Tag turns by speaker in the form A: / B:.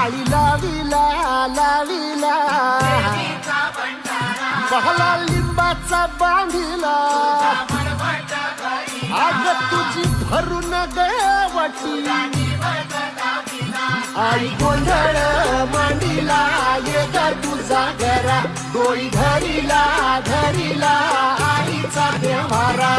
A: माळी लाविला लाविला बहला लिंबाचा बांधिला आग तुझी भरून गवटी आई गोंधळ मांडीला ये ग तुझा घरा डोळी धरीला धरीला आईचा देवारा